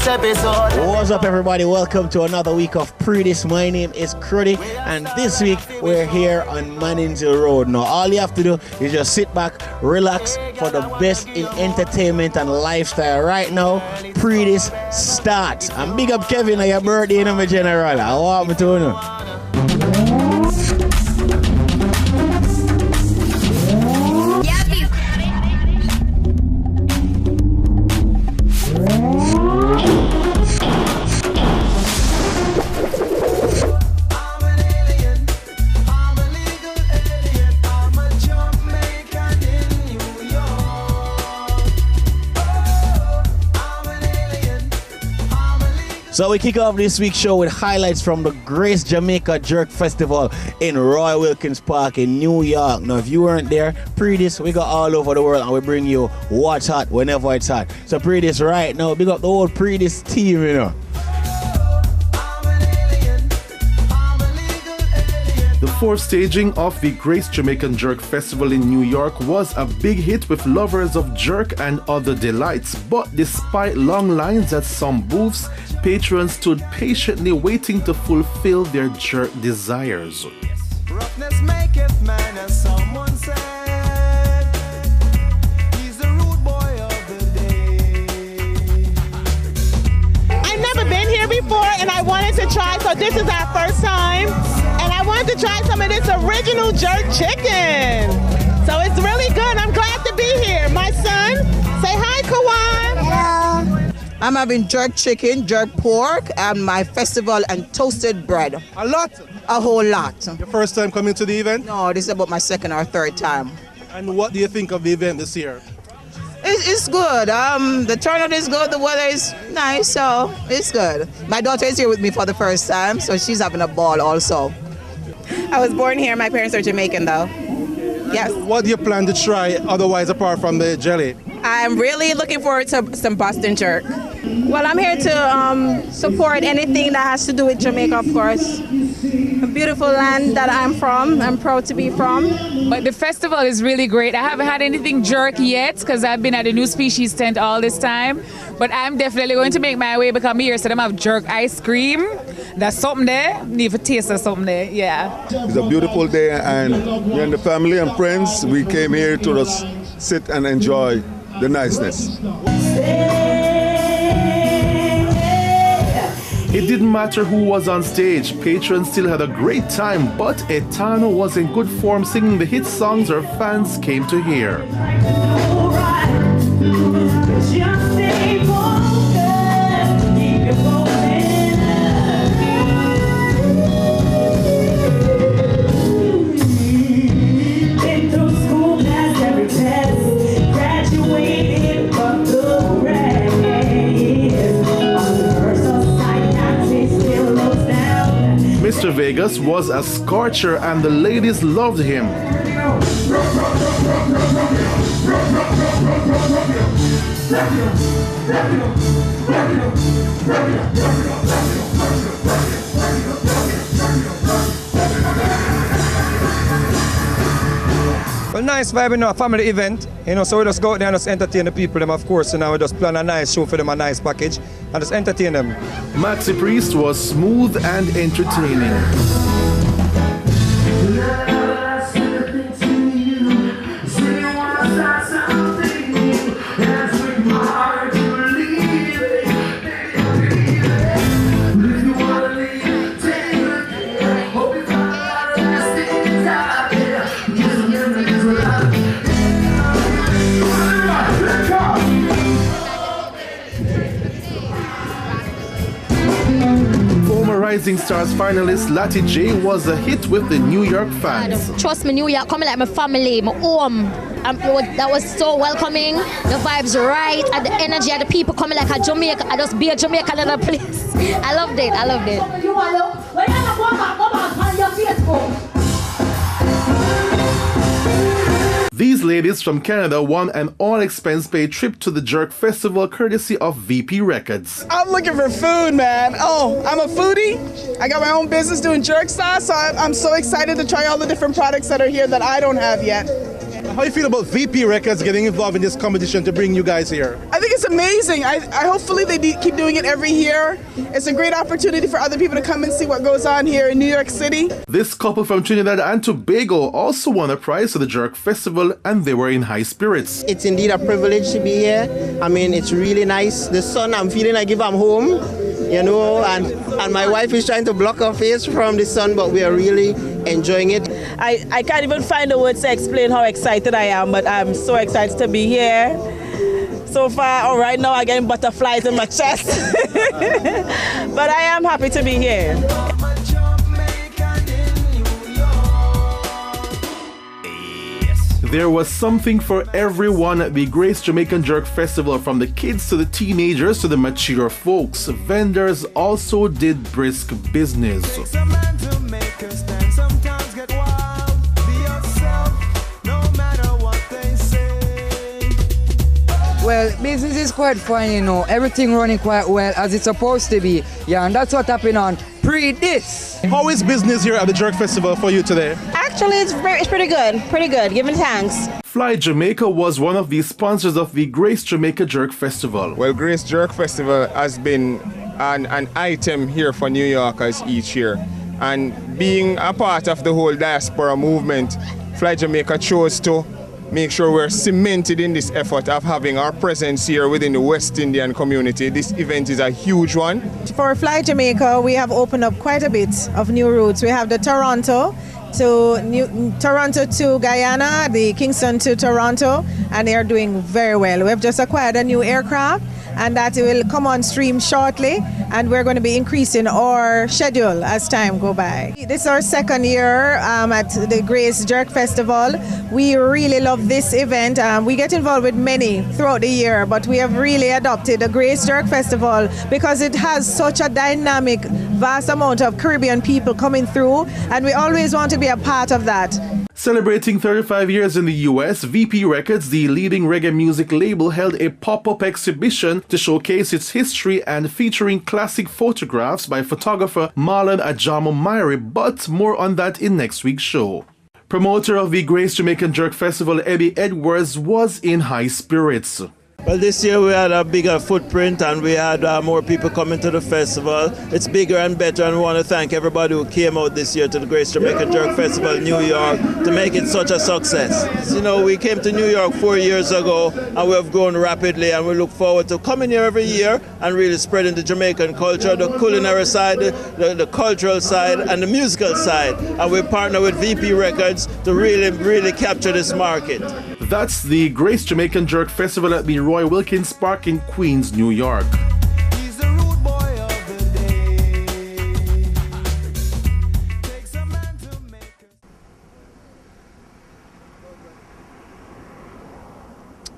this episode. What's up, everybody? Welcome to another week of Pree Dis. My name is Kruddy, and this week we're here on Manning's Hill Road. Now, all you have to do is just sit back, relax for the best in entertainment and lifestyle. Right now, Pree Dis starts. And big up Kevin on your birthday, you know, my general. I want me to know. So we kick off this week's show with highlights from the Grace Jamaican Jerk Festival in Roy Wilkins Park in New York. Now, if you weren't there, Pree Dis, we got all over the world and we bring you what's hot whenever it's hot. So Pree Dis right now, big up the whole Pree Dis team, you know. The fourth staging of the Grace Jamaican Jerk Festival in New York was a big hit with lovers of jerk and other delights. But despite long lines at some booths, patrons stood patiently waiting to fulfill their jerk desires. Roughness maketh man, as someone said. He's the rude boy of the day. I've never been here before and I wanted to try, so this is our first time. And I wanted to try some of this original jerk chicken. So it's really good. I'm glad to be here. My son, say hi, Kawan. Hello. I'm having jerk chicken, jerk pork, and my festival and toasted bread. A lot? A whole lot. Your first time coming to the event? No, this is about my second or third time. And what do you think of the event this year? It's good. The turnout is good. The weather is nice, so it's good. My daughter is here with me for the first time, so she's having a ball also. I was born here. My parents are Jamaican, though. Yes. What do you plan to try otherwise apart from the jelly? I'm really looking forward to some Boston jerk. Well, I'm here to support anything that has to do with Jamaica, of course. A beautiful land that I'm from. I'm proud to be from. But the festival is really great. I haven't had anything jerk yet because I've been at the New Species tent all this time. But I'm definitely going to make my way because I'm here, so them have jerk ice cream. That's something there. Need to taste of something there, yeah. It's a beautiful day, and me and the family and friends, we came here to just sit and enjoy the niceness. It didn't matter who was on stage, patrons still had a great time, but Etano was in good form singing the hit songs her fans came to hear. Mr. Vegas was a scorcher and the ladies loved him. Well, nice vibe, you know, a family event, you know, so we just go out there and just entertain the people, them, of course, you know, we just plan a nice show for them, a nice package, and just entertain them. Maxi Priest was smooth and entertaining. Rising Stars finalist Lati J was a hit with the New York fans. Trust me, New York coming like my family, my home. That was so welcoming. The vibes right, and the energy of the people coming like a Jamaica. I just be a Jamaican in a place. I loved it. I loved it. These ladies from Canada won an all-expense-paid trip to the Jerk Festival courtesy of VP Records. I'm looking for food, man. Oh, I'm a foodie. I got my own business doing jerk sauce, so I'm so excited to try all the different products that are here that I don't have yet. How do you feel about VP Records getting involved in this competition to bring you guys here? I think think it's amazing. I hopefully they keep doing it every year. It's a great opportunity for other people to come and see what goes on here in New York City. This couple from Trinidad and Tobago also won a prize for the Jerk Festival, and they were in high spirits. It's indeed a privilege to be here. I mean, it's really nice. The sun, I'm feeling like if I'm home, you know, and my wife is trying to block her face from the sun, but we are really enjoying it. I can't even find the words to explain how excited I am, but I'm so excited to be here. So far, right now, I'm getting butterflies in my chest. But I am happy to be here. There was something for everyone at the Grace Jamaican Jerk Festival, from the kids to the teenagers to the mature folks. Vendors also did brisk business. Well, business is quite fine, you know. Everything running quite well as it's supposed to be. Yeah, and that's what happened on Pree Dis. How is business here at the Jerk Festival for you today? Actually, it's pretty good, giving thanks. Fly Jamaica was one of the sponsors of the Grace Jamaica Jerk Festival. Well, Grace Jerk Festival has been an item here for New Yorkers each year. And being a part of the whole diaspora movement, Fly Jamaica chose to make sure we're cemented in this effort of having our presence here within the West Indian community. This event is a huge one. For Fly Jamaica, we have opened up quite a bit of new routes. We have the Toronto to Guyana, the Kingston to Toronto, and they are doing very well. We have just acquired a new aircraft, and that will come on stream shortly, and we're going to be increasing our schedule as time go by. This is our second year at the Grace Jerk Festival. We really love this event. We get involved with many throughout the year, but we have really adopted the Grace Jerk Festival because it has such a dynamic, vast amount of Caribbean people coming through, and we always want to be a part of that. Celebrating 35 years in the US, VP Records, the leading reggae music label, held a pop-up exhibition to showcase its history and featuring classic photographs by photographer Marlon Ajamo Myrie, but more on that in next week's show. Promoter of the Grace Jamaican Jerk Festival, Eddie Edwards, was in high spirits. Well, this year we had a bigger footprint and we had more people coming to the festival. It's bigger and better, and we want to thank everybody who came out this year to the Grace Jamaican Jerk Festival in New York to make it such a success. You know, we came to New York 4 years ago and we have grown rapidly, and we look forward to coming here every year and really spreading the Jamaican culture, the culinary side, the cultural side and the musical side. And we partner with VP Records to really capture this market. That's the Grace Jamaican Jerk Festival at the Roy Wilkins Park in Queens, New York.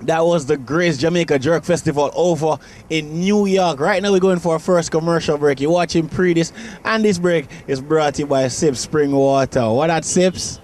That was the Grace Jamaica Jerk Festival over in New York. Right now we're going for our first commercial break. You're watching Pree Dis, and this break is brought to you by Sips Spring Water. What that, Sips?